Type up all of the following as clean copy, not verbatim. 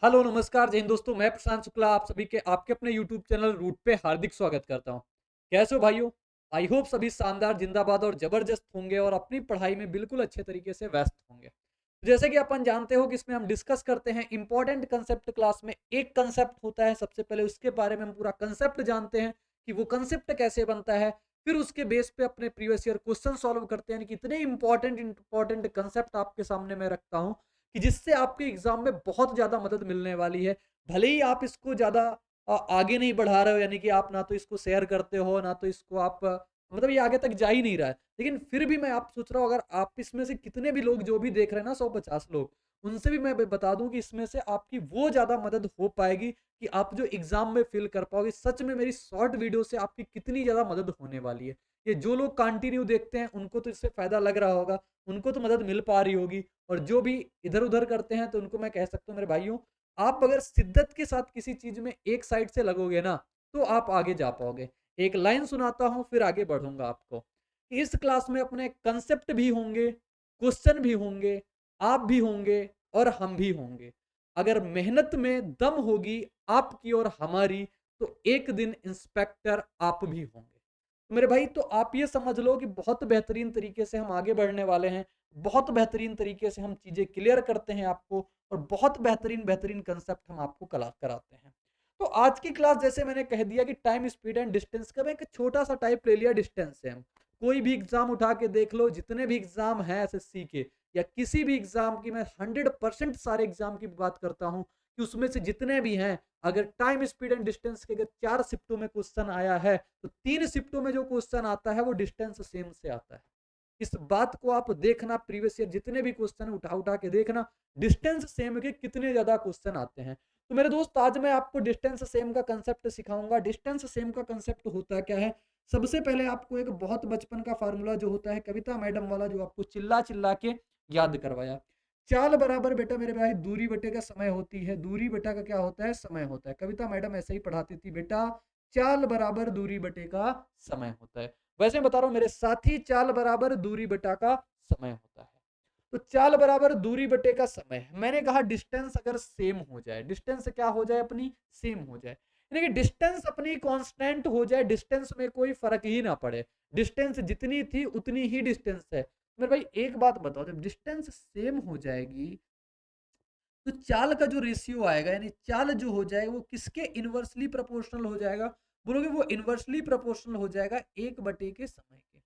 Hello नमस्कार जय हिंद दोस्तों, मैं प्रशांत शुक्ला आप सभी के आपके अपने यूट्यूब चैनल रूट पे हार्दिक स्वागत करता हूं। कैसे हो भाइयों? आई होप सभी शानदार जिंदाबाद और जबरदस्त होंगे और अपनी पढ़ाई में बिल्कुल अच्छे तरीके से व्यस्त होंगे। जैसे कि अपन जानते हो कि इसमें हम डिस्कस करते हैं इंपॉर्टेंट कंसेप्ट। क्लास में एक कंसेप्ट होता है, सबसे पहले उसके बारे में हम पूरा कंसेप्ट जानते हैं कि वो कंसेप्ट कैसे बनता है। फिर उसके बेस पे अपने प्रीवियस ईयर क्वेश्चन सॉल्व करते हैं। कितने इंपॉर्टेंट कंसेप्ट आपके सामने मैं रखता हूँ कि जिससे आपके एग्जाम में बहुत ज़्यादा मदद मिलने वाली है। भले ही आप इसको ज़्यादा आगे नहीं बढ़ा रहे हो, यानी कि आप ना तो इसको शेयर करते हो, ना तो इसको आप मतलब ये आगे तक जा ही नहीं रहा है। लेकिन फिर भी मैं आप सोच रहा हूँ, अगर आप इसमें से कितने भी लोग जो भी देख रहे हैं ना, 150 लोग, उनसे भी मैं बता दूं कि इसमें से आपकी वो ज़्यादा मदद हो पाएगी कि आप जो एग्जाम में फिल कर पाओगे। सच में मेरी शॉर्ट वीडियो से आपकी कितनी ज़्यादा मदद होने वाली है। ये जो लोग कंटिन्यू देखते हैं उनको तो इससे फ़ायदा लग रहा होगा, उनको तो मदद मिल पा रही होगी। और जो भी इधर-उधर करते हैं तो उनको मैं कह सकता हूँ मेरे भाइयों, आप अगर शिद्दत के साथ किसी चीज़ में एक साइड से लगोगे ना, तो आप आगे जा पाओगे। एक लाइन सुनाता हूँ फिर आगे बढ़ूँगा आपको। इस क्लास में अपने कांसेप्ट भी होंगे, क्वेश्चन भी होंगे, आप भी होंगे और हम भी होंगे। अगर मेहनत में दम होगी आपकी और हमारी, तो एक दिन इंस्पेक्टर आप भी होंगे। तो मेरे भाई, तो आप ये समझ लो कि बहुत बेहतरीन तरीके से हम आगे बढ़ने वाले हैं। बहुत बेहतरीन तरीके से हम चीज़ें क्लियर करते हैं आपको, और बहुत बेहतरीन बेहतरीन कंसेप्ट हम आपको कला कराते हैं। तो आज की क्लास, जैसे मैंने कह दिया कि टाइम, स्पीड एंड डिस्टेंस का मैं एक छोटा सा टाइप ले लिया, डिस्टेंस से हम कोई भी एग्जाम उठा के देख लो, जितने भी एग्जाम हैं एसएससी के या किसी भी एग्जाम की, मैं 100% सारे एग्जाम की बात करता हूँ कि उसमें से जितने भी हैं, अगर टाइम, स्पीड एंड डिस्टेंस के अगर 4 शिफ्टों में क्वेश्चन आया है, तो 3 शिफ्टों में जो क्वेश्चन आता है वो डिस्टेंस सेम से आता है। इस बात को आप देखना, प्रीवियस ईयर जितने भी क्वेश्चन उठा उठा के देखना, डिस्टेंस सेम के कितने ज्यादा क्वेश्चन आते हैं। तो मेरे दोस्त, आज मैं आपको डिस्टेंस सेम का कंसेप्ट सिखाऊंगा। डिस्टेंस सेम का कंसेप्ट होता क्या है? सबसे पहले आपको एक बहुत बचपन का फार्मूला जो होता है कविता मैडम वाला, जो आपको चिल्ला चिल्ला के याद करवाया। चाल बराबर बेटा मेरे भाई दूरी बटे का समय होती है, दूरी बटा का क्या होता है? समय होता है। कविता मैडम ऐसे ही पढ़ाती थी बेटा, चाल बराबर दूरी बटे का समय होता है। वैसे मैं बता रहा हूं मेरे साथी, चाल बराबर दूरी बटा का समय होता है। तो चाल बराबर दूरी बटे का समय, मैंने कहा डिस्टेंस अगर सेम हो जाए, डिस्टेंस क्या हो जाए अपनी? सेम हो जाए, यानी कि डिस्टेंस अपनी कांस्टेंट हो जाए, डिस्टेंस में कोई फर्क ही ना पड़े, डिस्टेंस जितनी थी उतनी ही डिस्टेंस है। मेरे भाई एक बात बताओ, जब डिस्टेंस सेम हो जाएगी तो चाल का जो रेशियो आएगा, यानी चाल जो हो जाएगा, वो किसके इनवर्सली प्रोपोर्शनल हो जाएगा? बोलोगे वो इनवर्सली प्रोपोर्शनल हो जाएगा 1 बटे के समय के।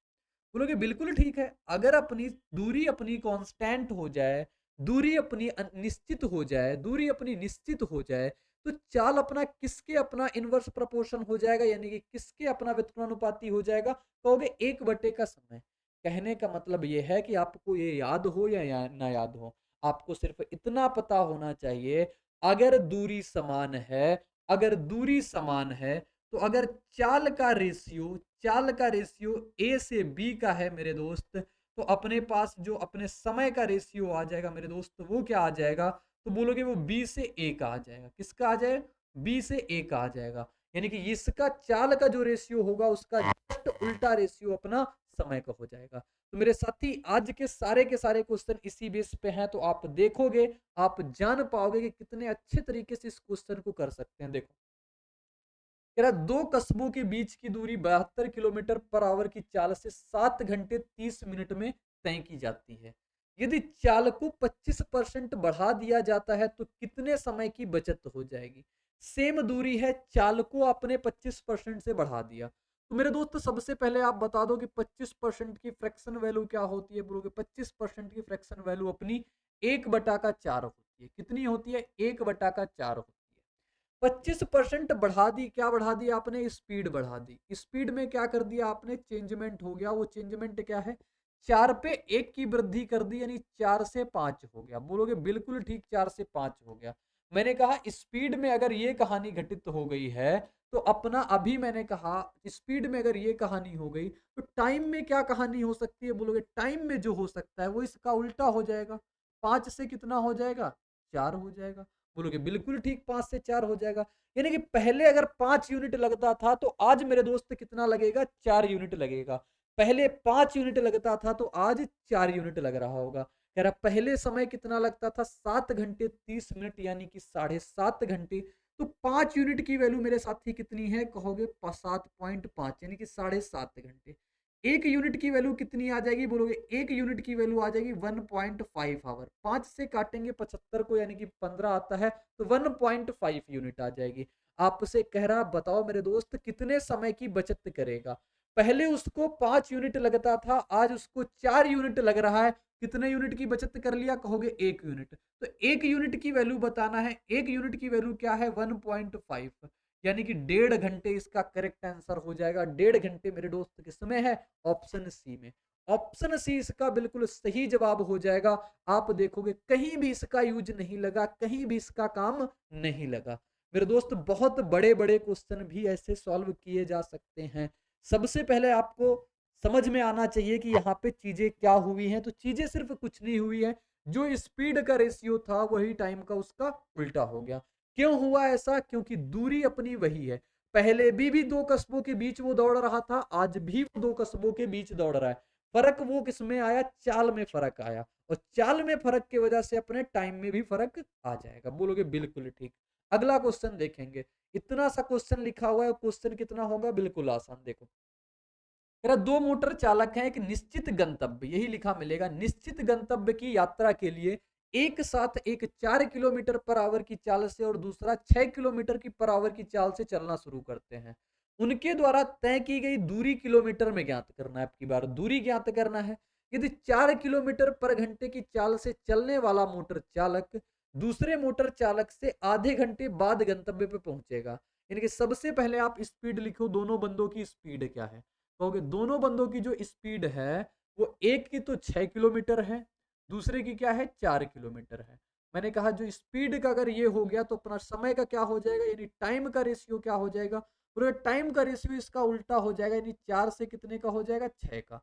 बोलोगे बिल्कुल ठीक है। अगर अपनी दूरी अपनी कांस्टेंट हो जाए, दूरी अपनी निश्चित हो जाए, दूरी अपनी निश्चित हो जाए, तो चाल अपना किसके अपना इनवर्स प्रोपोर्शन हो जाएगा, यानी कि किसके अपना व्युत्क्रमानुपाती हो जाएगा? कहोगे 1 बटे का समय। कहने का मतलब ये है कि आपको ये याद हो या ना याद हो, आपको सिर्फ इतना पता होना चाहिए, अगर दूरी समान है, अगर दूरी समान है, तो अगर चाल का रेशियो, चाल का रेशियो ए से बी का है मेरे दोस्त, तो अपने पास जो अपने समय का रेशियो आ जाएगा मेरे दोस्त, वो क्या आ जाएगा? तो बोलोगे वो बी से ए का आ जाएगा। किसका आ जाए? बी से ए का आ जाएगा। यानी कि इसका चाल का जो रेशियो होगा उसका जस्ट उल्टा रेशियो अपना समय का हो जाएगा। तो मेरे साथी, आज के सारे क्वेश्चन इसी बेस पे हैं, तो आप देखोगे, आप जान पाओगे कि कितने अच्छे तरीके से इस क्वेश्चन को कर सकते हैं। देखो, कह रहा दो कस्बों के बीच की दूरी 72 किलोमीटर पर आवर की चाल से 7 घंटे 30 मिनट में तय की जाती है। यदि चाल को 25% बढ़ा दिया जाता है तो कितने समय की बचत हो जाएगी? सेम दूरी है, चाल को आपने 25% से बढ़ा दिया, तो मेरे दोस्त सबसे पहले आप बता दो कि 25% की फ्रैक्शन वैल्यू क्या होती है? बोलोगे 25% की फ्रैक्शन वैल्यू अपनी 1/4 होती है। कितनी होती है? 1/4 होती है। 25% बढ़ा दी, क्या बढ़ा दी आपने? स्पीड बढ़ा दी। स्पीड में क्या कर दिया आपने? चेंजमेंट हो गया। वो चेंजमेंट क्या है? 4 पे 1 की वृद्धि कर दी, यानी 4 से 5 हो गया। बोलोगे बिल्कुल ठीक, 4 से 5 हो गया। मैंने कहा स्पीड में अगर ये कहानी घटित हो गई है, तो अपना अभी मैंने कहा स्पीड में अगर ये कहानी हो गई, तो टाइम में क्या कहानी हो सकती है? बोलोगे टाइम में जो हो सकता है वो इसका उल्टा हो जाएगा। 5 से कितना हो जाएगा? 4 हो जाएगा। बोलोगे बिल्कुल ठीक, 5 से 4 हो जाएगा। यानी कि पहले अगर 5 यूनिट लगता था, तो आज मेरे दोस्त कितना लगेगा? 4 यूनिट लगेगा। पहले 5 यूनिट लगता था, तो आज 4 यूनिट लग रहा होगा। कह रहा पहले समय कितना लगता था 7 घंटे 30 मिनट यानी कि 7.5 घंटे। तो 5 यूनिट की वैल्यू मेरे साथी कितनी है, कहोगे 7.5 यानी कि 7.5 घंटे। 1 यूनिट की वैल्यू कितनी आ जाएगी, बोलोगे 1 यूनिट की वैल्यू आ जाएगी 1.5 आवर। 5 से काटेंगे 75 को यानी कि 15 आता है, तो 1.5 यूनिट आ जाएगी। आपसे कह रहा बताओ मेरे दोस्त कितने समय की बचत करेगा। पहले उसको 5 यूनिट लगता था, आज उसको 4 यूनिट लग रहा है। कितने यूनिट की बचत कर लिया, कहोगे 1 यूनिट। तो 1 यूनिट की वैल्यू बताना है। 1 यूनिट की वैल्यू क्या है, 1.5 यानी कि 1.5 घंटे इसका करेक्ट आंसर हो जाएगा। 1.5 घंटे मेरे दोस्त किसमें है, ऑप्शन सी में। ऑप्शन सी इसका बिल्कुल सही जवाब हो जाएगा। आप देखोगे कहीं भी इसका यूज नहीं लगा, कहीं भी इसका काम नहीं लगा। मेरे दोस्त बहुत बड़े बड़े क्वेश्चन भी ऐसे सॉल्व किए जा सकते हैं। सबसे पहले आपको समझ में आना चाहिए कि यहाँ पे चीजें क्या हुई हैं। तो चीजें सिर्फ कुछ नहीं हुई है, जो स्पीड का रेशियो था वही टाइम का उसका उल्टा हो गया। क्यों हुआ ऐसा, क्योंकि दूरी अपनी वही है। पहले भी दो कस्बों के बीच वो दौड़ रहा था, आज भी वो दो कस्बों के बीच दौड़ रहा है। फर्क वो किसमें आया, चाल में फर्क आया, और चाल में फर्क की वजह से अपने टाइम में भी फर्क आ जाएगा। बोलोगे बिल्कुल ठीक। अगला क्वेश्चन देखेंगे। इतना सा क्वेश्चन लिखा हुआ है, क्वेश्चन कितना होगा, बिल्कुल आसान। देखो मेरा दो मोटर चालक हैं, एक निश्चित गंतव्य, यही लिखा मिलेगा, निश्चित गंतव्य की यात्रा के लिए एक साथ एक 4 किलोमीटर पर आवर की चाल से और दूसरा 6 किलोमीटर की पर आवर की चाल से चलना शुरू करते हैं। उनके द्वारा तय की गई दूरी किलोमीटर में ज्ञात करना है। आपकी बार दूरी ज्ञात करना है। यदि 4 किलोमीटर पर घंटे की चाल से चलने वाला मोटर चालक दूसरे मोटर चालक से आधे घंटे बाद गंतव्य पे पहुंचेगा, यानी कि सबसे पहले आप स्पीड लिखो, दोनों बंदों की स्पीड क्या है। कहोगे दोनों बंदों की जो स्पीड है वो एक की तो 6 किलोमीटर है, दूसरे की क्या है 4 किलोमीटर है। मैंने कहा जो स्पीड का अगर ये हो गया तो अपना समय का क्या हो जाएगा, यानी टाइम का रेशियो क्या हो जाएगा, पूरे टाइम का रेशियो इसका उल्टा हो जाएगा, यानी 4 से कितने का हो जाएगा, 6 का।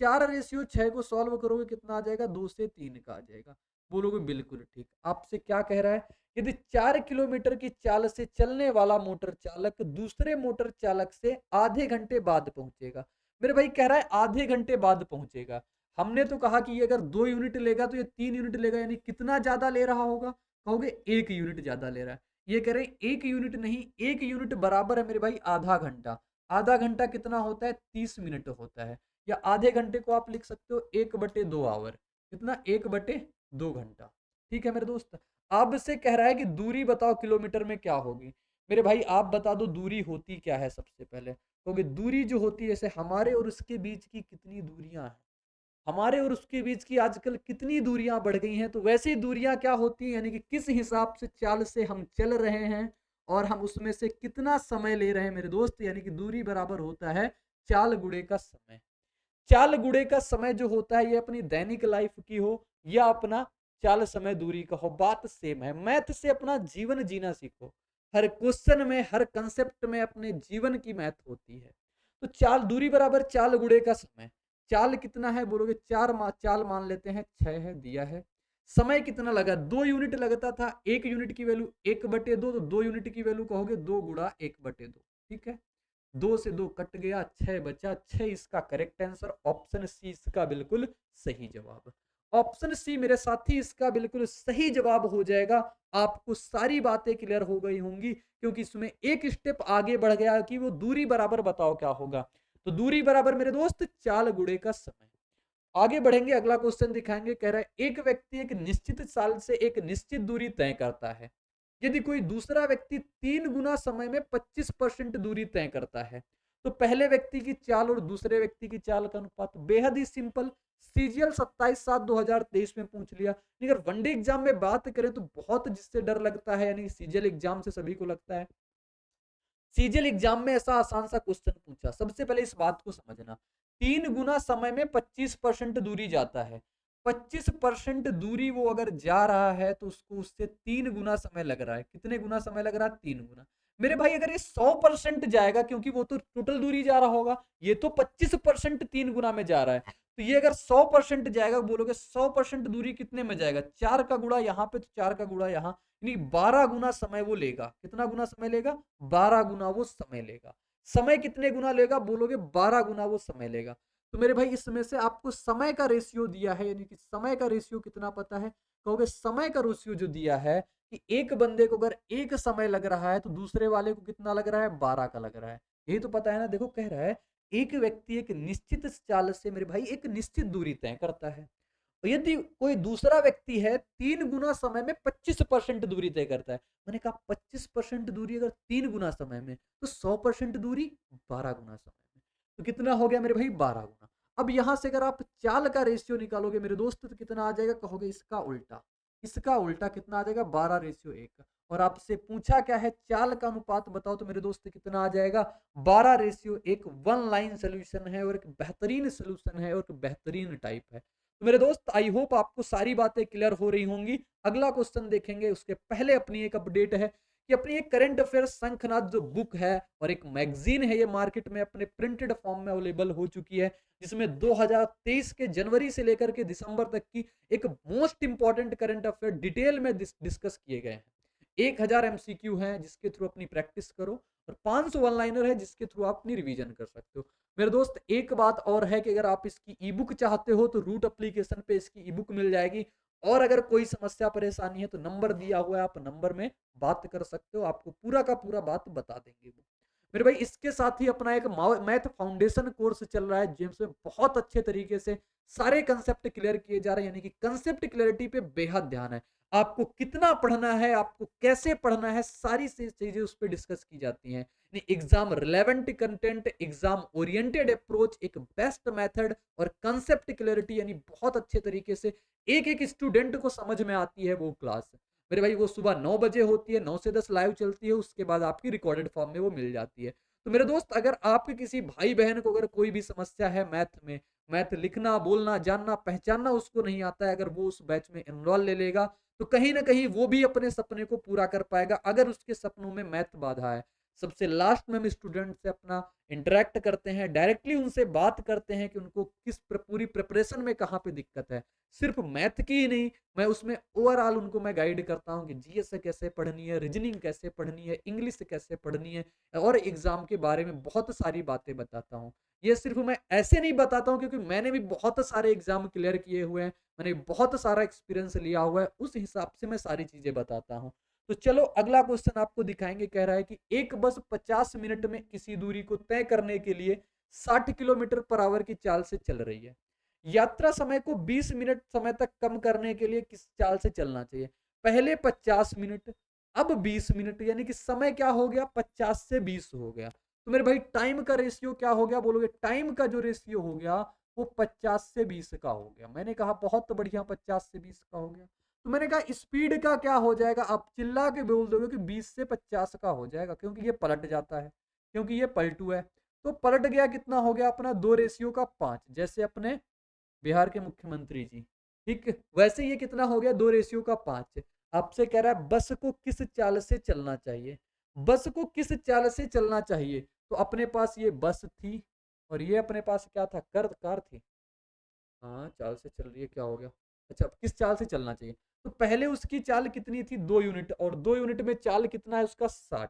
4 रेशियो 6 को सॉल्व करोगे कितना आ जाएगा, 2 से 3 का आ जाएगा। बोलोगे बिल्कुल ठीक। आपसे क्या कह रहा है, यदि 4 किलोमीटर की चाल से चलने वाला मोटर चालक दूसरे मोटर चालक से आधे घंटे बाद पहुंचेगा। मेरे भाई कह रहा है आधे घंटे बाद पहुंचेगा। हमने तो कहा कि ये अगर 2 यूनिट लेगा तो ये 3 यूनिट लेगा, यानी कितना ज्यादा ले रहा होगा, कहोगे 1 यूनिट ज्यादा ले रहा है। ये कह रहे 1 यूनिट नहीं, 1 यूनिट बराबर है मेरे भाई आधा घंटा। आधा घंटा कितना होता है, 30 मिनट होता है। या आधे घंटे को आप लिख सकते हो 1/2 आवर। कितना, 1/2 घंटा। ठीक है मेरे दोस्त। अब से कह रहा है कि दूरी बताओ किलोमीटर में क्या होगी। मेरे भाई आप बता दो दूरी होती क्या है सबसे पहले। क्योंकि दूरी जो होती है, जैसे हमारे और उसके बीच की कितनी दूरियां हैं, हमारे और उसके बीच की आजकल कितनी दूरियां बढ़ गई हैं, तो वैसी दूरियां क्या होती हैं, यानी कि किस हिसाब से चाल से हम चल रहे हैं और हम उसमें से कितना समय ले रहे हैं मेरे दोस्त, यानी कि दूरी बराबर होता है चाल गुणे का समय। चाल गुणे का समय जो होता है, ये अपनी दैनिक लाइफ की हो या अपना चाल समय दूरी का हो, बात सेम है। मैथ से अपना जीवन जीना सीखो। हर क्वेश्चन में, हर कंसेप्ट में अपने जीवन की मैथ होती है। तो चाल दूरी बराबर चाल गुणे का समय। चाल कितना है बोलोगे, चाल मान लेते हैं 6 है, दिया है। समय कितना लगा, 2 यूनिट लगता था। 1 यूनिट की वैल्यू 1/2, तो 2 यूनिट की वैल्यू कहोगे 2 × 1/2। ठीक है, 2 से 2 कट गया, 6 बचा। 6 इसका करेक्ट आंसर, ऑप्शन सी इसका बिल्कुल सही जवाब। ऑप्शन सी मेरे साथी इसका बिल्कुल सही जवाब हो जाएगा। आपको सारी बातें क्लियर हो गई होंगी, क्योंकि इसमें एक स्टेप आगे बढ़ गया कि वो दूरी बराबर बताओ क्या होगा। तो दूरी बराबर मेरे दोस्त चाल गुणे का समय। आगे बढ़ेंगे, अगला क्वेश्चन दिखाएंगे। कह रहा है एक व्यक्ति एक निश्चित साल से एक निश्चित दूरी तय करता है। यदि कोई दूसरा व्यक्ति 3 गुना समय में 25% दूरी तय करता है, तो पहले व्यक्ति की चाल और दूसरे व्यक्ति की चाल का अनुपात। बेहद ही सिंपल। सीजीएल 27/7/2023 में पूछ लिया। अगर वनडे एग्जाम में बात करें तो बहुत जिससे डर लगता है, यानी सीजीएल एग्जाम से सभी को लगता है। सीजीएल एग्जाम में ऐसा आसान सा क्वेश्चन पूछा, सबसे पहले इस बात को समझना। 3 गुना समय में 25% दूरी जाता है। 25% दूरी वो अगर जा रहा है तो उसको उससे 3 गुना समय लग रहा है। कितने गुना समय लग रहा है, 3 गुना। मेरे भाई अगर ये 100% जाएगा, क्योंकि वो तो टोटल दूरी जा रहा होगा, ये तो 25% 3 गुना में जा रहा है। तो ये अगर 100% जाएगा, बोलोगे 100% दूरी कितने में जाएगा, 4 का गुणा यहाँ पे तो 4 का गुणा यहाँ, यानी 12 गुना समय वो लेगा। कितना गुना समय लेगा, 12 गुना वो समय लेगा। समय कितने गुना लेगा, बोलोगे 12 गुना वो समय लेगा। तो मेरे भाई इसमें से आपको समय का रेशियो दिया है, यानी कि समय का रेशियो कितना पता है? कहोगे समय का रेशियो जो दिया है कि एक बंदे को अगर एक समय लग रहा है तो दूसरे वाले को कितना लग रहा है? 12 का लग रहा है। यही तो पता है ना। देखो कह रहा है एक व्यक्ति एक निश्चित चाल से मेरे भाई एक निश्चित दूरी तय करता है, और यदि कोई दूसरा व्यक्ति है 3 गुना समय में 25% दूरी तय करता है। मैंने कहा 25% दूरी अगर 3 गुना समय में, तो 100% दूरी 12 गुना समय में। तो कितना हो गया मेरे भाई? 12 गुना। अब यहां से अगर आप चाल का रेशियो निकालोगे मेरे दोस्त, तो कितना आ जाएगा? कहोगे इसका उल्टा। इसका उल्टा कितना आ जाएगा? 12:1। और आपसे पूछा क्या है? चाल का अनुपात बताओ, तो मेरे दोस्त कितना आ जाएगा? 12:1। वन लाइन सोल्यूशन है और एक बेहतरीन सोल्यूशन है और एक बेहतरीन टाइप है। तो मेरे दोस्त आई होप आपको सारी बातें क्लियर हो रही होंगी। अगला क्वेश्चन देखेंगे, उसके पहले अपनी एक अपडेट है कि अपनी एक करंट अफेयर शंखनाद जो बुक है और एक मैगजीन है, ये मार्केट में अपने प्रिंटेड फॉर्म में अवेलेबल हो चुकी है, जिसमें 2023 के जनवरी से लेकर के दिसंबर तक की एक most important current affair detail में डिस्कस किए गए हैं। 1000 एमसीक्यू हैं जिसके थ्रू अपनी प्रैक्टिस करो, और 500 वन लाइनर है जिसके थ्रू आप अपनी रिवीजन कर सकते हो। मेरे दोस्त एक बात और है कि अगर आप इसकी ई बुक चाहते हो तो रूट एप्लीकेशन पे इसकी ई बुक मिल जाएगी, और अगर कोई समस्या परेशानी है तो नंबर दिया हुआ है, आप नंबर में बात कर सकते हो, आपको पूरा का पूरा बात बता देंगे वो। मेरे भाई इसके साथ ही अपना एक मैथ फाउंडेशन कोर्स चल रहा है, जिसमें बहुत अच्छे तरीके से सारे कंसेप्ट क्लियर किए जा रहे हैं, यानी कि कंसेप्ट क्लैरिटी पे बेहद ध्यान है। आपको कितना पढ़ना है, आपको कैसे पढ़ना है, सारी चीजें उस पर डिस्कस की जाती हैं। Exam relevant content, exam oriented approach, एक बेस्ट मेथड और कंसेप्ट क्लैरिटी, यानी बहुत अच्छे तरीके से एक एक स्टूडेंट को समझ में आती है वो क्लास। मेरे भाई वो सुबह 9 बजे होती है, 9 से 10 लाइव चलती है, उसके बाद आपकी रिकॉर्डेड फॉर्म में वो मिल जाती है। तो मेरे दोस्त अगर आपके किसी भाई बहन को अगर कोई भी समस्या है मैथ में, मैथ लिखना बोलना जानना पहचानना उसको नहीं आता है, अगर वो उस बैच में एनरोल ले लेगा तो कहीं ना कहीं वो भी अपने सपने को पूरा कर पाएगा, अगर उसके सपनों में मैथ बाधा है। सबसे लास्ट में हम स्टूडेंट से अपना इंटरेक्ट करते हैं, डायरेक्टली उनसे बात करते हैं कि उनको पूरी प्रिपरेशन में कहाँ पे दिक्कत है। सिर्फ मैथ की ही नहीं, मैं उसमें ओवरऑल उनको मैं गाइड करता हूँ कि जीएस कैसे पढ़नी है, रीजनिंग कैसे पढ़नी है, इंग्लिश कैसे पढ़नी है, और एग्जाम के बारे में बहुत सारी बातें बताता हूँ। ये सिर्फ मैं ऐसे नहीं बताता हूँ क्योंकि मैंने भी बहुत सारे एग्जाम क्लियर किए हुए हैं, मैंने बहुत सारा एक्सपीरियंस लिया हुआ है, उस हिसाब से मैं सारी चीजें बताता हूँ। तो चलो अगला क्वेश्चन आपको दिखाएंगे। कह रहा है कि एक बस 50 मिनट में किसी दूरी को तय करने के लिए 60 किलोमीटर पर आवर की चाल से चल रही है। यात्रा समय को 20 मिनट समय तक कम करने के लिए किस चाल से चलना चाहिए? पहले 50 मिनट, अब 20 मिनट, यानी कि समय क्या हो गया? 50 से 20 हो गया। तो मेरे भाई टाइम का रेशियो क्या हो गया? बोलोगे टाइम का जो रेशियो हो गया वो 50 से 20 का हो गया। मैंने कहा बहुत बढ़िया, 50 से 20 का हो गया। तो मैंने कहा स्पीड का क्या हो जाएगा? आप चिल्ला के बोल दोगे कि 20 से 50 का हो जाएगा, क्योंकि ये पलट जाता है, क्योंकि ये पलटू है। तो पलट गया, कितना हो गया अपना? 2 रेशियो का 5, जैसे अपने बिहार के मुख्यमंत्री जी। ठीक, वैसे ये कितना हो गया? 2 रेशियो का 5। आपसे कह रहा है बस को किस चाल से चलना चाहिए? बस को किस चाल से चलना चाहिए? तो अपने पास ये बस थी, और ये अपने पास क्या था? कार थी। हाँ चाल से चल रही है, क्या हो गया? अच्छा, अब किस चाल से चलना चाहिए? तो पहले उसकी चाल कितनी थी? 2 यूनिट, और 2 यूनिट में चाल कितना है उसका? 60।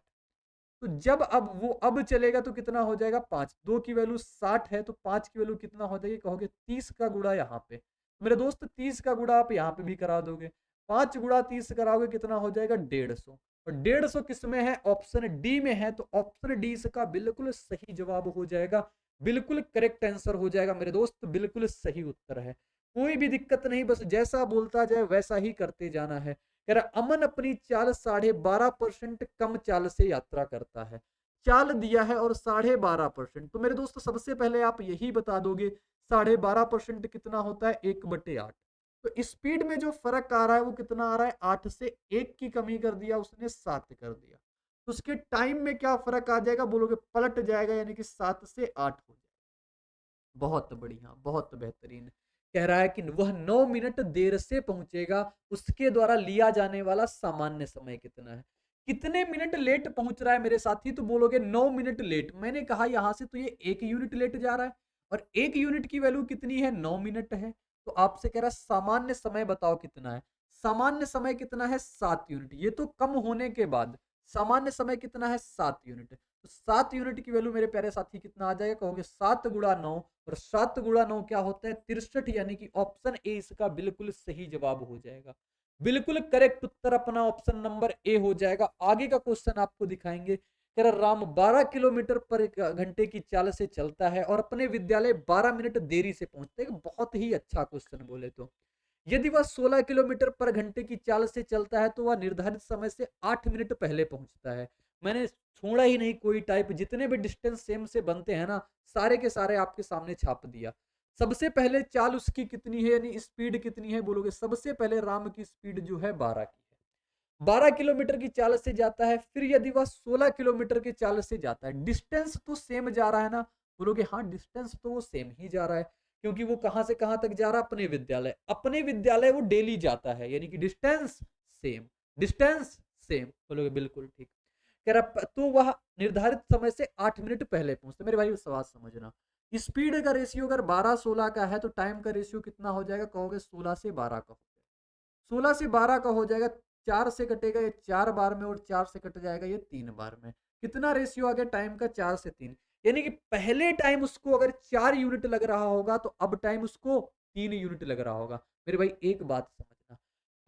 तो जब अब वो अब चलेगा तो कितना हो जाएगा? 5। 2 की वैल्यू 60 है, तो 5 की वैल्यू कितना हो जाएगी? कहोगे 30 का गुड़ा यहाँ पे। मेरे दोस्त 30 का गुड़ा आप यहाँ पे भी करा दोगे। 5 गुड़ा 30 कराओगे, कितना हो जाएगा? 150। और 150 किस में है? ऑप्शन डी में है, तो ऑप्शन डी इसका बिल्कुल सही जवाब हो जाएगा, बिल्कुल करेक्ट आंसर हो जाएगा मेरे दोस्त, बिल्कुल सही उत्तर है। कोई भी दिक्कत नहीं, बस जैसा बोलता जाए वैसा ही करते जाना है। कह रहा अमन अपनी चाल 12.5% कम चाल से यात्रा करता है। चाल दिया है और 12.5%, तो मेरे दोस्त सबसे पहले आप यही बता दोगे 12.5% कितना होता है? 1/8। तो स्पीड में जो फर्क आ रहा है वो कितना आ रहा है? 8 से 1 की कमी कर दिया उसने, 7 कर दिया। तो उसके टाइम में क्या फर्क आ जाएगा? बोलोगे पलट जाएगा, यानी कि 7 से 8 हो जाएगा। बहुत बढ़िया, बहुत बेहतरीन। कह रहा है कि वह 9 मिनट देर से पहुंचेगा, उसके द्वारा लिया जाने वाला सामान्य समय कितना है? कितने मिनट लेट पहुंच रहा है मेरे साथी? तो बोलोगे 9 मिनट लेट। मैंने कहा यहां से तो ये 1 यूनिट लेट जा रहा है, और 1 यूनिट की वैल्यू कितनी है? 9 मिनट है। तो आपसे कह रहा है सामान्य समय बताओ कितना है? सामान्य समय कितना है? 7 यूनिट। ये तो कम होने के बाद, सामान्य समय कितना है 7 यूनिट। तो 7 यूनिट की वैल्यू मेरे प्यारे साथी कितना आ जाएगा, कहोगे 7 गुणा 9, और 7 गुणा 9 क्या होता है 63, यानी कि ऑप्शन ए इसका बिल्कुल सही जवाब हो जाएगा। बिल्कुल करेक्ट उत्तर अपना ऑप्शन नंबर ए हो जाएगा। आगे का क्वेश्चन आपको दिखाएंगे। कह रहा राम 12 किलोमीटर पर घंटे की चाल से चलता है और अपने विद्यालय 12 मिनट देरी से पहुंचता है। बहुत ही अच्छा क्वेश्चन बोले तो। यदि वह 16 किलोमीटर पर घंटे की चाल से चलता है तो वह निर्धारित समय से 8 मिनट पहले पहुंचता है। मैंने छोड़ा ही नहीं कोई टाइप, जितने भी डिस्टेंस सेम से बनते हैं ना, सारे के सारे आपके सामने छाप दिया। सबसे पहले चाल उसकी कितनी है, यानी स्पीड कितनी है बोलोगे, सबसे पहले राम की स्पीड जो है 12 की है। 12 किलोमीटर की चाल से जाता है। फिर यदि वह 16 किलोमीटर की चाल से जाता है, डिस्टेंस तो सेम जा रहा है ना, बोलोगे हाँ डिस्टेंस तो वो सेम ही जा रहा है, क्योंकि वो कहां से कहां तक जा रहा है, अपने विद्यालय। अपने विद्यालय वो डेली जाता है, यानी कि डिस्टेंस सेम, डिस्टेंस सेम, बोलोगे बिल्कुल ठीक। कह रहा तो वह निर्धारित समय से 8 मिनट पहले पहुंचता। मेरे भाई सवाल समझना, स्पीड का रेशियो अगर 12-16 का है तो टाइम का रेशियो कितना हो जाएगा, कहोगे 16 से 12 का हो जाएगा। 16 से 12 का हो जाएगा, 4 से कटेगा ये 4 बार में, और 4 से कट जाएगा ये 3 बार में। कितना रेशियो आ गया टाइम का, 4 से 3, यानी कि पहले टाइम उसको अगर 4 यूनिट लग रहा होगा तो अब टाइम उसको 3 यूनिट लग रहा होगा। मेरे भाई एक बात समझना,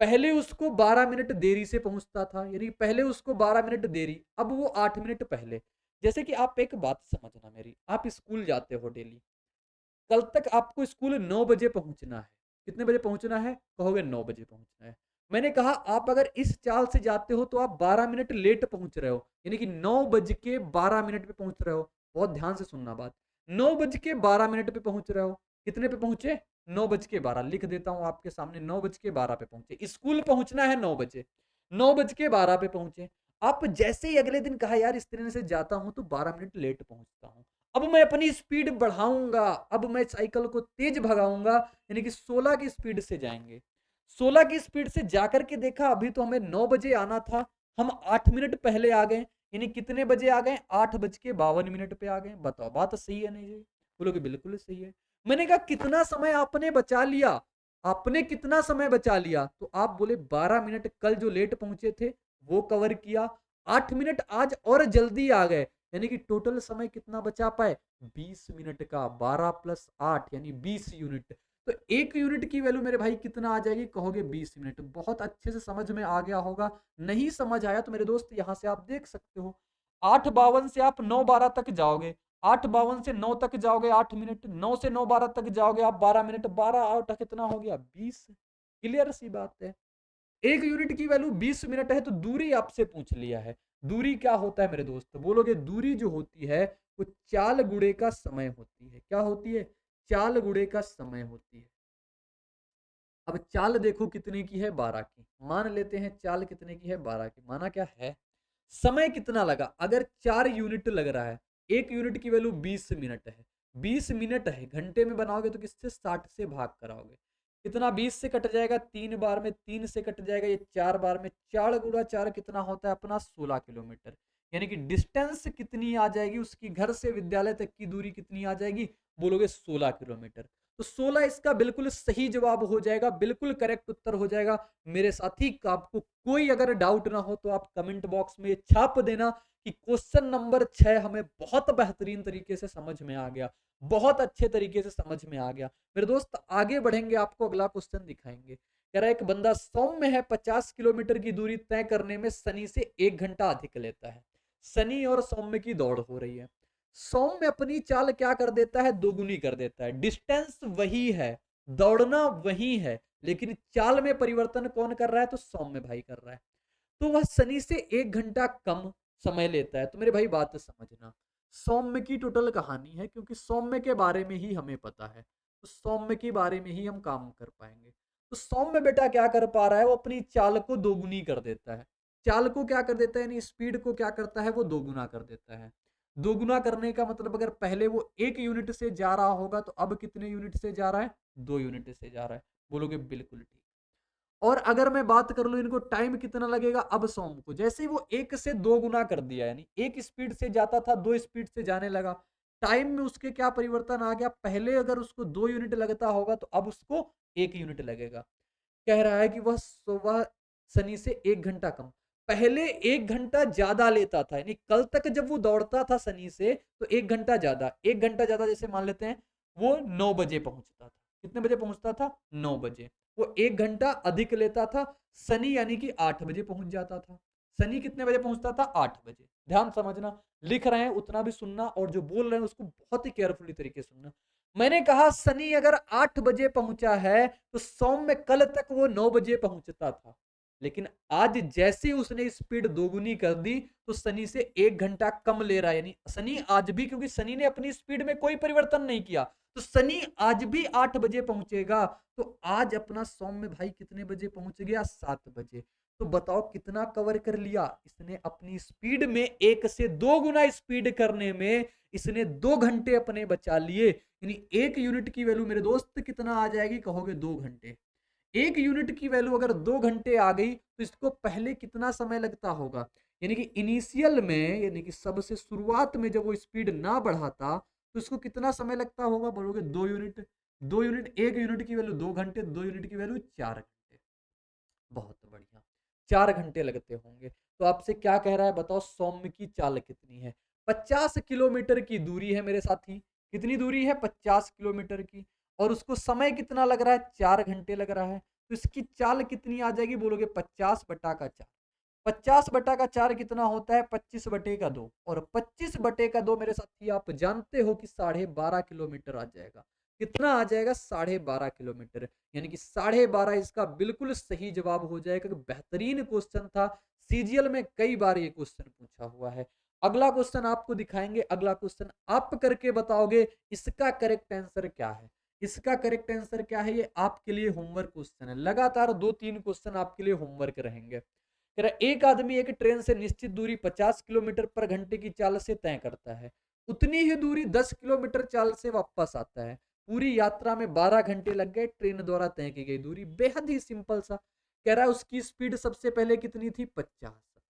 पहले उसको 12 मिनट देरी से पहुंचता था, यानी पहले उसको 12 मिनट देरी, अब वो 8 मिनट पहले। जैसे कि आप एक बात समझना मेरी, आप स्कूल जाते हो डेली, कल तक आपको स्कूल 9 बजे पहुंचना है। कितने बजे पहुंचना है, कहोगे 9 बजे पहुंचना है। मैंने कहा आप अगर इस चाल से जाते हो तो आप 12 मिनट लेट पहुंच रहे हो, यानी कि 9 बज के 12 मिनट पे पहुंच रहे हो। बहुत ध्यान से सुनना बात, 9 बज के 12 मिनट पे पहुंच रहे हो। कितने पे पहुंचे, 9 बज के 12, लिख देता हूं आपके सामने, 9 बज के 12 पे पहुंचे। स्कूल पहुंचना है 9 बजे, 9 बज के 12 पे पहुंचे। आप जैसे ही अगले दिन कहा यार इस तरह से जाता हूं तो 12 मिनट लेट पहुंचता हूं, अब मैं अपनी स्पीड बढ़ाऊंगा, अब मैं साइकिल को तेज भगाऊंगा, यानी कि 16 की स्पीड से जाएंगे। 16 की स्पीड से जाकर के देखा अभी तो हमें 9 बजे आना था, हम 8 मिनट पहले आ गए, यानी कितने बजे आ गए, 8:52 पे आ गए। बताओ बात सही है नहीं जी, बोलोगे बिल्कुल सही है। मैंने कहा कितना समय आपने बचा लिया, आपने कितना समय बचा लिया, तो आप बोले 12 मिनट कल जो लेट पहुंचे थे वो कवर किया, 8 मिनट आज और जल्दी आ गए, यानी कि टोटल समय कितना बचा पाए, 20 मिनट का। 12 + 8 यानी 20 यूनिट। तो एक यूनिट की वैल्यू मेरे भाई कितना आ जाएगी, कहोगे 20 मिनट। बहुत अच्छे से समझ में आ गया होगा। नहीं समझ आया तो मेरे दोस्त यहां से आप देख सकते हो, 8:52 से आप 9:12 तक जाओगे, 8:52 से 9 तक जाओगे 8 मिनट, 9 से 9:12 तक जाओगे आप 12 मिनट, 12 8 कितना हो गया 20। क्लियर सी बात है। एक यूनिट की वैल्यू 20 मिनट है, तो दूरी आपसे पूछ लिया है। दूरी क्या होता है मेरे दोस्त, बोलोगे दूरी जो होती है वो चाल गुणे का समय होती है। क्या होती है, चाल गुणे का समय होती है। अब चाल देखो कितने की है, 12 की। मान लेते हैं चाल कितने की है, 12 की। माना क्या है, समय कितना लगा, अगर 4 यूनिट लग रहा है, एक यूनिट की वैल्यू 20 मिनट है, 20 मिनट है, घंटे में बनाओगे तो किससे 60 से भाग कराओगे, कितना 20 से कट जाएगा 3 बार में, 3 से कट जाएगा ये 4 बार में, 4 गुणा 4 कितना होता है अपना 16 किलोमीटर। यानी कि डिस्टेंस कितनी आ जाएगी उसकी, घर से विद्यालय तक की दूरी कितनी आ जाएगी, बोलोगे 16 किलोमीटर। तो 16 इसका बिल्कुल सही जवाब हो जाएगा, बिल्कुल करेक्ट उत्तर हो जाएगा। मेरे साथी आपको कोई अगर डाउट ना हो तो आप कमेंट बॉक्स में छाप देना कि क्वेश्चन नंबर 6 हमें बहुत बेहतरीन तरीके से समझ में आ गया, बहुत अच्छे तरीके से समझ में आ गया। मेरे दोस्त आगे बढ़ेंगे, आपको अगला क्वेश्चन दिखाएंगे। कह रहा है एक बंदा सौम्य है, 50 किलोमीटर की दूरी तय करने में शनि से 1 घंटा अधिक लेता है। शनि और सौम्य की दौड़ हो रही है। सौम्य अपनी चाल क्या कर देता है, दोगुनी कर देता है। डिस्टेंस वही है, दौड़ना वही है, लेकिन चाल में परिवर्तन कौन कर रहा है, तो सौम्य भाई कर रहा है। तो वह शनि से 1 घंटा कम समय लेता है। तो मेरे भाई बात समझना, सौम्य की टोटल कहानी है, क्योंकि सौम्य के बारे में ही हमें पता है, तो सौम्य के बारे में ही हम काम कर पाएंगे। तो सौम्य बेटा क्या कर पा रहा है, वो अपनी चाल को दोगुनी कर देता है। चाल को क्या कर देता है, यानी स्पीड को क्या करता है, वो दोगुना कर देता है। दोगुना करने का मतलब अगर पहले वो 1 यूनिट से जा रहा होगा तो अब कितने यूनिट से जा रहा है, 2 यूनिट से जा रहा है। बोलोगे बिल्कुल ठीक। और अगर मैं बात कर लूं इनको टाइम कितना लगेगा, अब सोम को जैसे ही वो 1 से 2 गुना कर दिया, यानी 1 स्पीड से जाता था 2 स्पीड से जाने लगा, टाइम में उसके क्या परिवर्तन आ गया, पहले अगर उसको 2 यूनिट लगता होगा तो अब उसको 1 यूनिट लगेगा। कह रहा है कि वह शनि से 1 घंटा कम। पहले 1 घंटा ज़्यादा लेता था, यानी कल तक जब वो दौड़ता था शनि से, तो 1 घंटा ज़्यादा, 1 घंटा ज़्यादा जैसे मान लेते हैं, वो 9 बजे पहुँचता था। कितने बजे पहुँचता था? 9 बजे। वो 1 घंटा अधिक लेता था, शनि यानी कि 8 बजे पहुँच जाता था। शनि कितने बजे पहुँचता था? 8 बजे। ध्यान समझना, लिख रहे हैं उतना भी सुनना और जो बोल रहे हैं उसको बहुत ही केयरफुली तरीके से सुनना। मैंने कहा शनि अगर 8 बजे पहुँचा है, तो सौम्य कल तक वो 9 बजे पहुँचता था। लेकिन आज जैसे उसने स्पीड दोगुनी कर दी, तो शनि से 1 घंटा कम ले रहा है, यानी शनि आज भी, क्योंकि शनि ने अपनी स्पीड में कोई परिवर्तन नहीं किया, तो शनि आज भी 8 बजे पहुंचेगा। तो आज अपना सौम्य भाई कितने बजे पहुंच गया? 7 बजे। तो बताओ कितना कवर कर लिया इसने अपनी स्पीड में? 1 से 2 गुना स्पीड करने में इसने 2 घंटे अपने बचा लिए, यानी 1 यूनिट की वैल्यू मेरे दोस्त कितना आ जाएगी? कहोगे 2 घंटे। 1 यूनिट की वैल्यू अगर 2 घंटे आ गई, तो इसको पहले कितना समय लगता होगा? यानी कि इनिशियल में, यानी कि सबसे शुरुआत में जब वो स्पीड ना बढ़ाता, तो इसको कितना समय लगता होगा? बोलोगे 2 यूनिट। 2 यूनिट, 1 यूनिट की वैल्यू 2 घंटे, 2 यूनिट की वैल्यू 4 घंटे। बहुत बढ़िया, 4 घंटे लगते होंगे। तो आपसे क्या कह रहा है बताओ? सौम्य की चाल कितनी है? 50 किलोमीटर की दूरी है मेरे साथी। कितनी दूरी है? 50 किलोमीटर की। और उसको समय कितना लग रहा है? 4 घंटे लग रहा है। तो इसकी चाल कितनी आ जाएगी? बोलोगे 50 बटा का 4। 50 बटा का 4 कितना होता है? 25 बटे का 2। और 25 बटे का 2 मेरे साथी आप जानते हो कि 12.5 किलोमीटर आ जाएगा। कितना आ जाएगा? 12.5 किलोमीटर। यानी कि 12.5 इसका बिल्कुल सही जवाब हो जाएगा। बेहतरीन क्वेश्चन था, सीजीएल में कई बार ये क्वेश्चन पूछा हुआ है। अगला क्वेश्चन आपको दिखाएंगे, अगला क्वेश्चन आप करके बताओगे इसका करेक्ट आंसर क्या है। इसका करेक्ट आंसर क्या है, ये आपके लिए होमवर्क क्वेश्चन है। लगातार 2-3 क्वेश्चन आपके लिए होमवर्क रहेंगे। कह रहा एक आदमी एक ट्रेन से निश्चित दूरी 50 किलोमीटर पर घंटे की चाल से तय करता है, उतनी ही दूरी 10 किलोमीटर चाल से वापस आता है। पूरी यात्रा में 12 घंटे लग गए। ट्रेन द्वारा तय की गई दूरी बेहद ही सिंपल सा। कह रहा है उसकी स्पीड सबसे पहले कितनी थी? 50।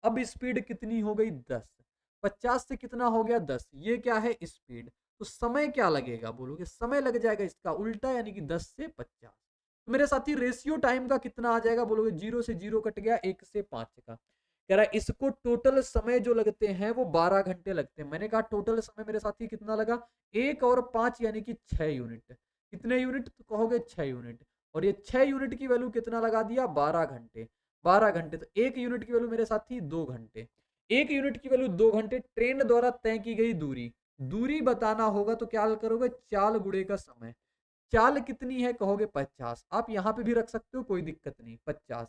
अब स्पीड कितनी हो गई? 10। 50 से कितना हो गया? 10। ये क्या है? स्पीड। तो समय क्या लगेगा? बोलोगे समय लग जाएगा इसका उल्टा, यानी कि 10 से 50। तो मेरे साथी रेशियो टाइम का कितना आ जाएगा? बोलोगे 0 से 0 कट गया, 1 से 5 का। कह रहा है इसको टोटल समय जो लगते हैं वो 12 घंटे लगते हैं। मैंने कहा टोटल समय मेरे साथी कितना लगा? 1 और 5 यानी कि 6 यूनिट। कितने यूनिट? तो कहोगे 6 यूनिट। और ये 6 यूनिट की वैल्यू कितना लगा दिया? 12 घंटे। 12 घंटे, तो 1 यूनिट की वैल्यू मेरे साथी 2 घंटे। 1 यूनिट की वैल्यू 2 घंटे, ट्रेन द्वारा तय की गई दूरी। दूरी बताना होगा तो क्या करोगे? चाल गुणे का समय। चाल कितनी है? कहोगे 50। आप यहां पे भी रख सकते हो, कोई दिक्कत नहीं। 50,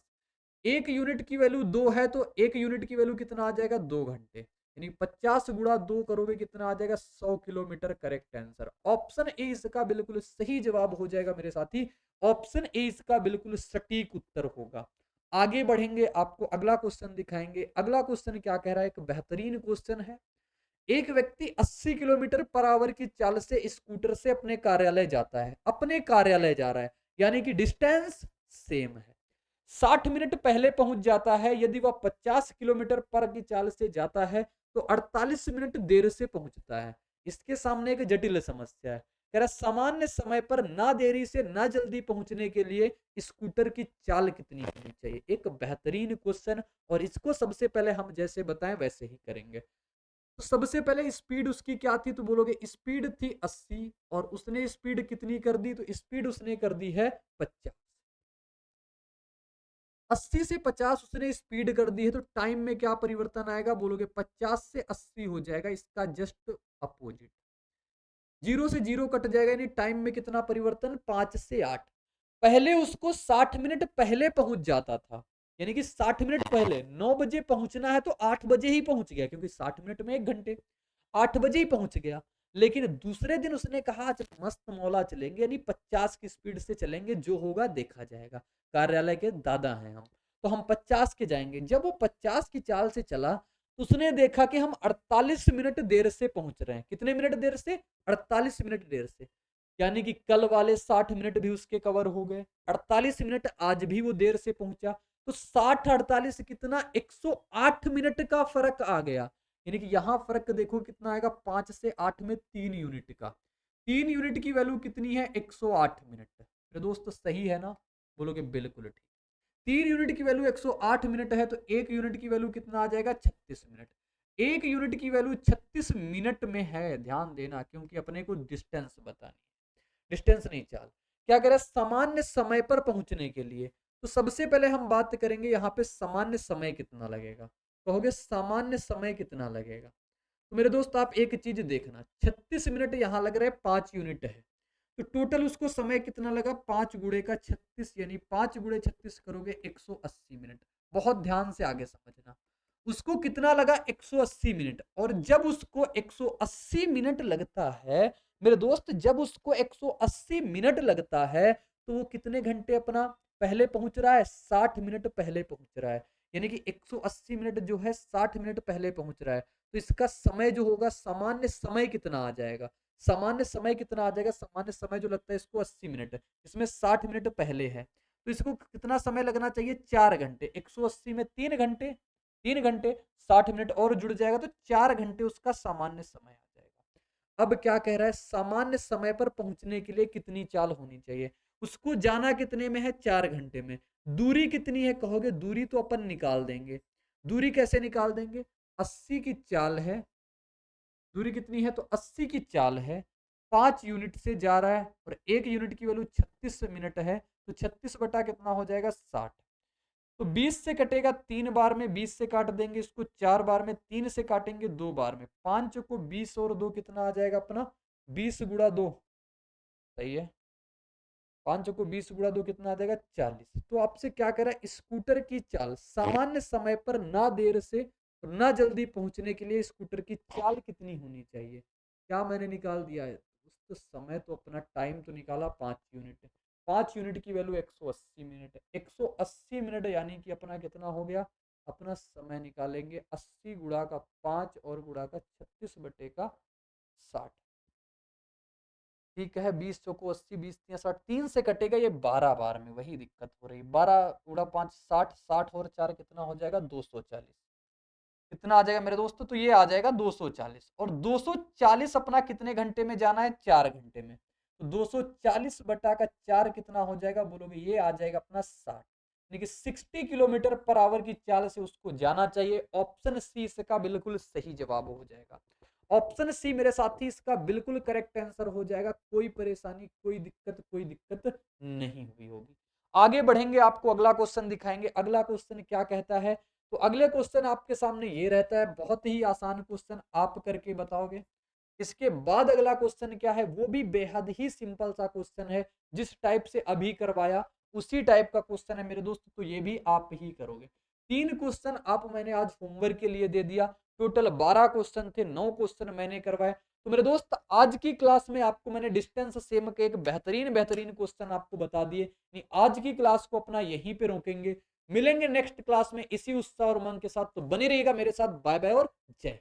1 यूनिट की वैल्यू 2 है, तो 1 यूनिट की वैल्यू कितना आ जाएगा? 2 घंटे। यानी 50 गुणा 2 करोगे कितना आ जाएगा? 100 kilometre. Correct answer option A इसका बिल्कुल सही जवाब हो जाएगा मेरे साथी। ऑप्शन ए इसका बिल्कुल सटीक उत्तर होगा। आगे बढ़ेंगे, आपको अगला क्वेश्चन दिखाएंगे। अगला क्वेश्चन क्या कह रहा है? एक बेहतरीन क्वेश्चन है। एक व्यक्ति 80 किलोमीटर पर आवर की चाल से स्कूटर से अपने कार्यालय जाता है। अपने कार्यालय जा रहा है, यानी कि डिस्टेंस सेम है। 60 मिनट पहले पहुंच जाता है। यदि वह 50 किलोमीटर पर की चाल से जाता है, तो 48 मिनट देर से पहुंचता है। इसके सामने एक जटिल समस्या है। कह रहा सामान्य समय पर ना देरी से ना जल्दी पहुंचने के लिए स्कूटर की चाल कितनी होनी चाहिए? एक बेहतरीन क्वेश्चन, और इसको सबसे पहले हम जैसे बताएं वैसे ही करेंगे। तो सबसे पहले स्पीड उसकी क्या थी? तो बोलोगे स्पीड थी 80, और उसने स्पीड कितनी कर दी? तो स्पीड उसने कर दी है 50। 80 से 50 उसने स्पीड कर दी है, तो टाइम में क्या परिवर्तन आएगा? बोलोगे 50 से 80 हो जाएगा, इसका जस्ट अपोजिट। 0 से 0 कट जाएगा, यानी टाइम में कितना परिवर्तन? 5 से 8। पहले उसको 60 मिनट पहले पहुंच जाता था, यानी कि 60 मिनट पहले। 9 बजे पहुंचना है तो 8 बजे ही पहुंच गया, क्योंकि 60 मिनट में 1 घंटे। 8 बजे ही पहुंच गया। लेकिन दूसरे दिन उसने कहा आज मस्त मौला चलेंगे, यानी 50 की स्पीड से चलेंगे, जो होगा देखा जाएगा। कार्यालय के दादा हैं हम, तो हम 50 के जाएंगे। जब वो 50 की चाल से चला, तो उसने देखा कि हम 48 मिनट देर से पहुंच रहे हैं। कितने मिनट देर से? 48 मिनट देर से। यानी कि कल वाले 60 मिनट भी उसके कवर हो गए। 48 मिनट आज भी वो देर से पहुंचा। तो 60-48 कितना? 108 मिनट का फर्क आ गया। यानी कि यहां फर्क देखो कितना आएगा? 5 से 8 में 3 यूनिट का। 3 यूनिट की वैल्यू कितनी है? 108 मिनट। मेरे दोस्त सही है ना? बोलोगे बिल्कुल ठीक। 3 यूनिट की वैल्यू 108 मिनट है, तो 1 यूनिट की वैल्यू कितना आ जाएगा 36 मिनट। 1 यूनिट की वैल्यू 36 मिनट में है, ध्यान देना, क्योंकि अपने को डिस्टेंस बतानी है, डिस्टेंस नहीं चाल। क्या कह रहा है, सामान्य समय पर पहुंचने के लिए। तो सबसे पहले हम बात करेंगे यहाँ पे सामान्य समय कितना लगेगा। कहोगे सामान्य समय कितना लगेगा, तो मेरे दोस्त आप एक चीज देखना, 36 मिनट यहाँ लग रहा है 5 यूनिट है, तो टोटल उसको समय कितना लगा 5 गुणे का 36, यानी 5 गुणे 36 करोगे 180 मिनट। बहुत ध्यान से आगे समझना, उसको कितना लगा 180 मिनट। और जब उसको 180 मिनट लगता है मेरे दोस्त, जब उसको 180 मिनट लगता है, तो वो कितने घंटे अपना पहले पहुंच रहा है, 60 मिनट पहले पहुंच रहा है। यानी कि 180 मिनट जो है 60 मिनट पहले पहुंच रहा है। तो इसका समय जो होगा, सामान्य समय कितना आ जाएगा, सामान्य समय कितना आ जाएगा, सामान्य समय जो लगता है इसको 80 मिनट, इसमें 60 मिनट पहले है, तो इसको कितना समय लगना चाहिए 4 घंटे। 180 में 3 घंटे, 3 घंटे 60 मिनट और जुड़ जाएगा, तो 4 घंटे उसका सामान्य समय आ जाएगा। अब क्या कह रहा है, सामान्य समय पर पहुंचने के लिए कितनी चाल होनी चाहिए, उसको जाना कितने में है 4 घंटे में। दूरी कितनी है कहोगे, दूरी तो अपन निकाल देंगे। दूरी कैसे निकाल देंगे, 80 की चाल है, दूरी कितनी है तो 80 की चाल है, 5 यूनिट से जा रहा है, और 1 यूनिट की वैल्यू 36 मिनट है, तो 36 बटा कितना हो जाएगा 60। तो 20 से कटेगा 3 बार में, 20 से काट देंगे इसको, 4 बार में, 3 से काटेंगे 2 बार में, 5 को 20 और 2 कितना आ जाएगा अपना 20 गुणा 2, सही है, 5 को 20 गुणा 2 कितना आ जाएगा 40। तो आपसे क्या कह रहा है, स्कूटर की चाल सामान्य समय पर ना देर से और ना जल्दी पहुंचने के लिए स्कूटर की चाल कितनी होनी चाहिए। क्या मैंने निकाल दिया है, उस तो समय तो अपना टाइम तो निकाला 5 यूनिट, 5 यूनिट की वैल्यू 180 मिनट है, 180 मिनट यानी कि अपना कितना हो गया, अपना समय निकालेंगे 80 गुणा का 5 और गुणा का 36 बटे का 60। ठीक है, 20 चौको 80, 20 तिया 60, 3 से कटेगा ये 12 बार में, वही दिक्कत हो रही। 12 गुणा 5 60, 60 और 4 कितना हो जाएगा 240। कितना आ जाएगा मेरे दोस्तों, तो ये आ जाएगा 240। और 240 अपना कितने घंटे में जाना है 4 घंटे में, तो 240 बटा का 4 कितना हो जाएगा बोलोगे, ये आ जाएगा अपना 60, यानी कि 60 किलोमीटर पर आवर की चाल से उसको जाना चाहिए। ऑप्शन सी इसका बिल्कुल सही जवाब हो जाएगा। ऑप्शन सी मेरे साथी इसका बिल्कुल करेक्ट आंसर हो जाएगा, कोई परेशानी, कोई दिक्कत, कोई दिक्कत नहीं हुई होगी। आगे बढ़ेंगे, आपको अगला क्वेश्चन दिखाएंगे। अगला क्वेश्चन क्या कहता है, तो अगले क्वेश्चन आपके सामने ये रहता है, बहुत ही आसान क्वेश्चन, आप करके बताओगे। इसके बाद अगला क्वेश्चन क्या है, वो भी बेहद ही सिंपल सा क्वेश्चन है, जिस टाइप से अभी करवाया उसी टाइप का क्वेश्चन है मेरे दोस्त, तो ये भी आप ही करोगे। 3 क्वेश्चन आप मैंने आज होमवर्क के लिए दे दिया, टोटल 12 क्वेश्चन थे, 9 क्वेश्चन मैंने करवाए। तो मेरे दोस्त आज की क्लास में आपको मैंने डिस्टेंस सेम के एक बेहतरीन बेहतरीन क्वेश्चन आपको बता दिए। नहीं, आज की क्लास को अपना यहीं पे रोकेंगे, मिलेंगे नेक्स्ट क्लास में इसी उत्साह और उमंग के साथ, तो बने रहिएगा मेरे साथ। बाय बाय और जय।